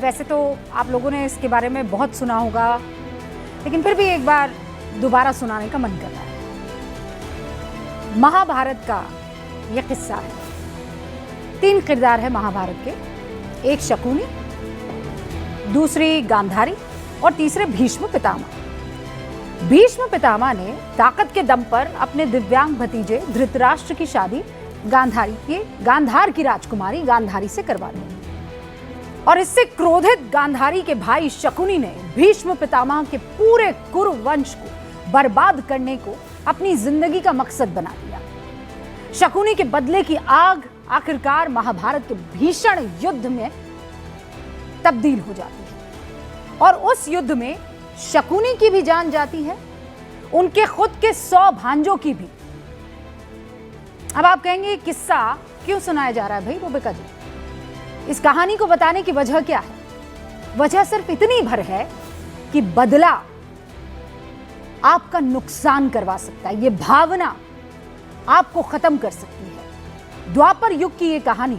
वैसे तो आप लोगों ने इसके बारे में बहुत सुना होगा, लेकिन फिर भी एक बार दोबारा सुनाने का मन कर रहा है। महाभारत का यह किस्सा है। 3 किरदार है महाभारत के, एक शकुनी, दूसरी गांधारी और तीसरे भीष्म पितामह। भीष्म पितामह ने ताकत के दम पर अपने दिव्यांग भतीजे धृतराष्ट्र की शादी गांधार की राजकुमारी गांधारी से करवा दी और इससे क्रोधित गांधारी के भाई शकुनी ने भीष्म पितामह के पूरे कुरु वंश को बर्बाद करने को अपनी जिंदगी का मकसद बना लिया। शकुनी के बदले की आग आखिरकार महाभारत के भीषण युद्ध में तब्दील हो जाती है और उस युद्ध में शकुनी की भी जान जाती है, उनके खुद के 100 भांजों की भी। अब आप कहेंगे किस्सा क्यों सुनाया जा रहा है भाई रूबिका जी? इस कहानी को बताने की वजह क्या है? वजह सिर्फ इतनी भर है कि बदला आपका नुकसान करवा सकता है, ये भावना आपको खत्म कर सकती है। द्वापर युग की ये कहानी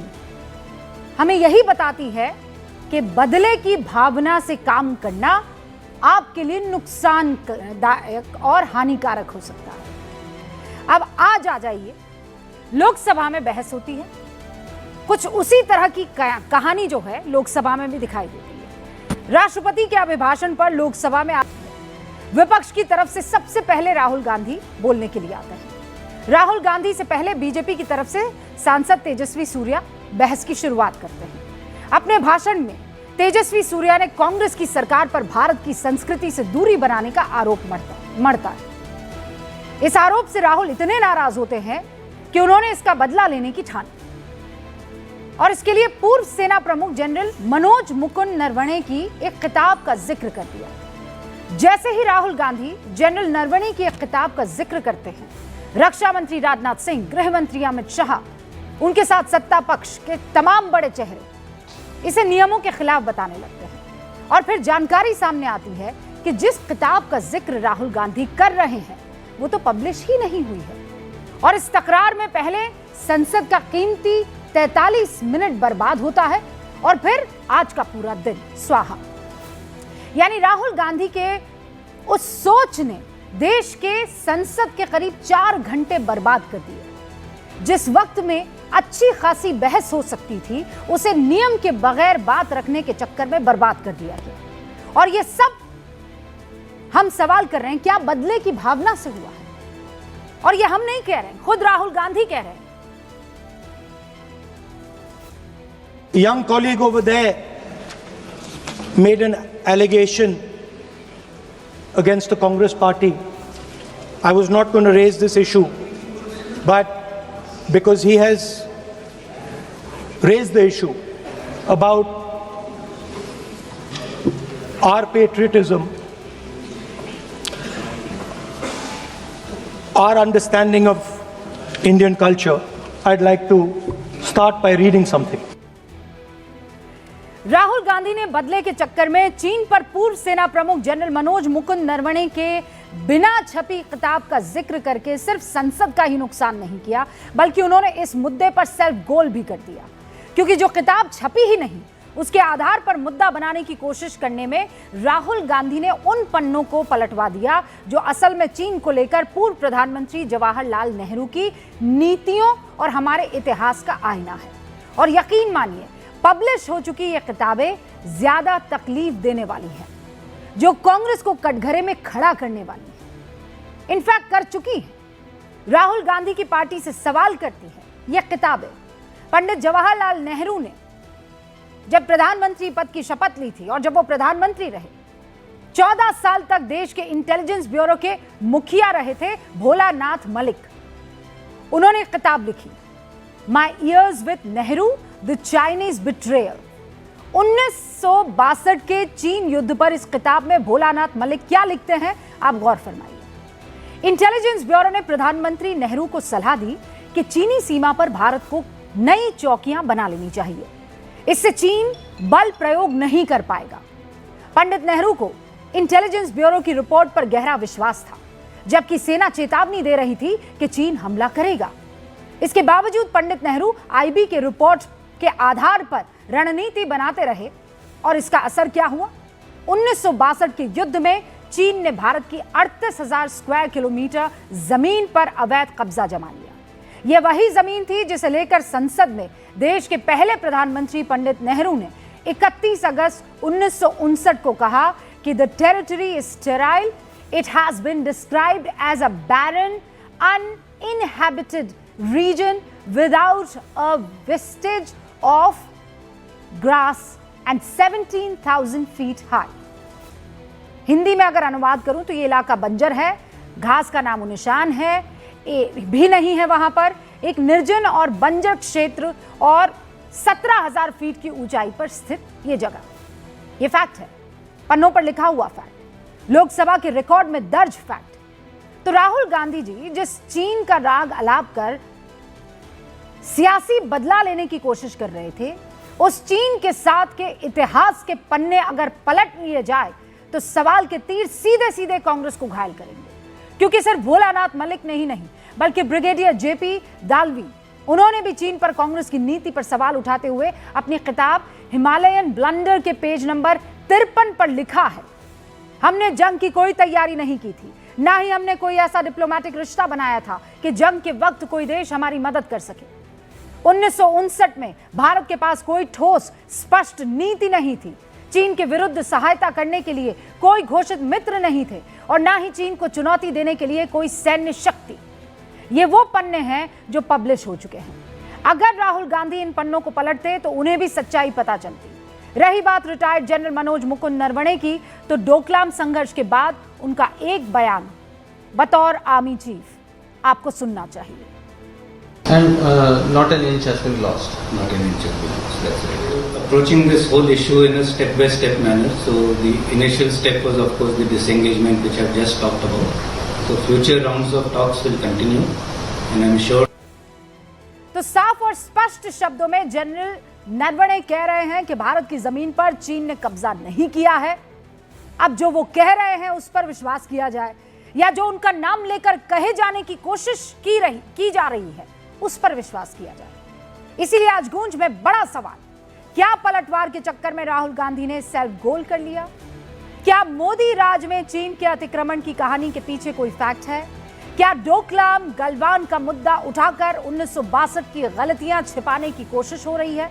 हमें यही बताती है कि बदले की भावना से काम करना आपके लिए नुकसानदायक और हानिकारक हो सकता है। अब आज आ जाइए, लोकसभा में बहस होती है, कुछ उसी तरह की कहानी जो है लोकसभा में भी दिखाई देती है। राष्ट्रपति के अभिभाषण पर लोकसभा में विपक्ष की तरफ से सबसे पहले राहुल गांधी बोलने के लिए आते हैं। राहुल गांधी से पहले बीजेपी की तरफ से सांसद तेजस्वी सूर्या बहस की शुरुआत करते हैं। अपने भाषण में तेजस्वी सूर्या ने कांग्रेस की सरकार पर भारत की संस्कृति से दूरी बनाने का आरोप मढ़ता है। इस आरोप से राहुल इतने नाराज होते हैं कि उन्होंने इसका बदला लेने की ठानी और इसके लिए पूर्व सेना प्रमुख जनरल मनोज मुकुंद नरवणे की एक किताब का जिक्र कर दिया। जैसे ही राहुल गांधी जनरल नरवणे की एक किताब का जिक्र करते हैं, रक्षा मंत्री राजनाथ सिंह, गृह मंत्री अमित शाह, उनके साथ सत्ता पक्ष के तमाम बड़े चेहरे इसे नियमों के खिलाफ बताने लगते हैं और फिर जानकारी सामने आती है कि जिस किताब का जिक्र राहुल गांधी कर रहे हैं वो तो पब्लिश ही नहीं हुई है और इस तकरार में पहले संसद का कीमती 43 मिनट बर्बाद होता है और फिर आज का पूरा दिन स्वाहा। यानी राहुल गांधी के उस सोच ने देश के संसद के करीब 4 घंटे बर्बाद कर दिए। जिस वक्त में अच्छी खासी बहस हो सकती थी, उसे नियम के बगैर बात रखने के चक्कर में बर्बाद कर दिया गया। और ये सब हम सवाल कर रहे हैं क्या बदले की भावना से हुआ है? और ये हम नहीं कह रहे हैं, खुद राहुल गांधी कह रहे हैं। Young colleague over there made an allegation against the Congress party. I was not going to raise this issue, but because he has raised the issue about our patriotism, our understanding of Indian culture, I'd like to start by reading something. Rahul Gandhi ने बदले के चक्कर में चीन पर पूर्व सेना प्रमुख जनरल मनोज मुकुंद नरवणे के बिना छपी किताब का जिक्र करके सिर्फ संसद का ही नुकसान नहीं किया, बल्कि उन्होंने इस मुद्दे पर सेल्फ गोल भी कर दिया। क्योंकि जो किताब छपी ही नहीं, उसके आधार पर मुद्दा बनाने की कोशिश करने में राहुल गांधी ने उन पन्नों को पलटवा दिया जो असल में चीन को लेकर पूर्व प्रधानमंत्री जवाहरलाल नेहरू की नीतियों और हमारे इतिहास का आईना है। और यकीन मानिए, पब्लिश हो चुकी ये किताबें ज्यादा तकलीफ देने वाली हैं, जो कांग्रेस को कटघरे में खड़ा करने वाली है, इनफैक्ट कर चुकी है। राहुल गांधी की पार्टी से सवाल करती है ये किताबें। पंडित जवाहरलाल नेहरू ने जब प्रधानमंत्री पद की शपथ ली थी और जब वो प्रधानमंत्री रहे, 14 साल तक देश के इंटेलिजेंस ब्यूरो के मुखिया रहे थे भोलानाथ मलिक। उन्होंने एक किताब लिखी, my years with Nehru the Chinese betrayal. 1962 के चीन युद्ध पर इस किताब में भोलानाथ मलिक क्या लिखते हैं, आप गौर फरमाइए। इंटेलिजेंस ब्यूरो ने प्रधानमंत्री नेहरू को सलाह दी कि चीनी सीमा पर भारत को नई चौकियां बना लेनी चाहिए, इससे चीन बल प्रयोग नहीं कर पाएगा। पंडित नेहरू को इंटेलिजेंस ब्यूरो की रिपोर्ट पर गहरा विश्वास था, जबकि सेना चेतावनी दे रही थी कि चीन हमला करेगा। इसके बावजूद पंडित नेहरू आईबी के रिपोर्ट के आधार पर रणनीति बनाते रहे और इसका असर क्या हुआ? 1962 के युद्ध में चीन ने भारत की 38,000 स्क्वायर किलोमीटर जमीन पर अवैध कब्जा जमा लिया। यह वही जमीन थी जिसे लेकर संसद में देश के पहले प्रधानमंत्री पंडित नेहरू ने 31 अगस्त 1959 को कहा कि the territory is sterile, it has been described as a barren uninhabited region without a vestige of grass and 17,000 feet high। Hindi में अगर अनुवाद करूं तो ये इलाका बंजर है, घास का नामो निशान है भी नहीं है वहां पर, एक निर्जन और बंजर क्षेत्र और 17,000 फीट की ऊंचाई पर स्थित ये जगह। ये फैक्ट है, पन्नों पर लिखा हुआ फैक्ट, लोकसभा के रिकॉर्ड में दर्ज फैक्ट। तो राहुल गांधी जी जिस चीन का राग अलाप कर सियासी बदला लेने की कोशिश कर रहे थे, उस चीन के साथ के इतिहास के पन्ने अगर पलट लिए जाए तो सवाल के तीर सीधे सीधे कांग्रेस को घायल करेंगे। क्योंकि सिर्फ भोलानाथ मलिक ने ही नहीं बल्कि ब्रिगेडियर जेपी दालवी, उन्होंने भी चीन पर कांग्रेस की नीति पर सवाल उठाते हुए अपनी किताब हिमालयन ब्लंडर के पेज नंबर 53 पर लिखा है, हमने जंग की कोई तैयारी नहीं की थी, ना ही हमने कोई ऐसा डिप्लोमेटिक रिश्ता बनाया था कि जंग के वक्त कोई देश हमारी मदद कर सके। 1959 में भारत के पास कोई ठोस स्पष्ट नीति नहीं थी, चीन के विरुद्ध सहायता करने के लिए कोई घोषित मित्र नहीं थे और ना ही चीन को चुनौती देने के लिए कोई सैन्य शक्ति। ये वो पन्ने हैं जो पब्लिश हो चुके हैं। अगर राहुल गांधी इन पन्नों को पलटते तो उन्हें भी सच्चाई पता चलती। रही बात रिटायर्ड जनरल मनोज मुकुंद नरवणे की, तो डोकलाम संघर्ष के बाद उनका एक बयान बतौर आर्मी चीफ आपको सुनना चाहिए। And not an inch has been lost. Not an inch has been lost, that's right. Approaching this whole issue in a step-by-step manner. So the initial step was of course the disengagement which I've just talked about. So future rounds of talks will continue and I'm sure. तो साफ और स्पष्ट शब्दों में general Naravane कह रहे हैं कि भारत की जमीन पर चीन ने कब्जा नहीं किया है। अब जो वो कह रहे हैं उस पर विश्वास किया जाए या जो उनका नाम लेकर कहे जाने की कोशिश की जा रही है उस पर विश्वास किया जाए। इसीलिए आज गूंज में बड़ा सवाल, क्या पलटवार के चक्कर में राहुल गांधी ने सेल्फ गोल कर लिया? क्या मोदी राज में चीन के अतिक्रमण की कहानी के पीछे कोई फैक्ट है? क्या डोकलाम गलवान का मुद्दा उठाकर 1962 की गलतियां छिपाने की कोशिश हो रही है?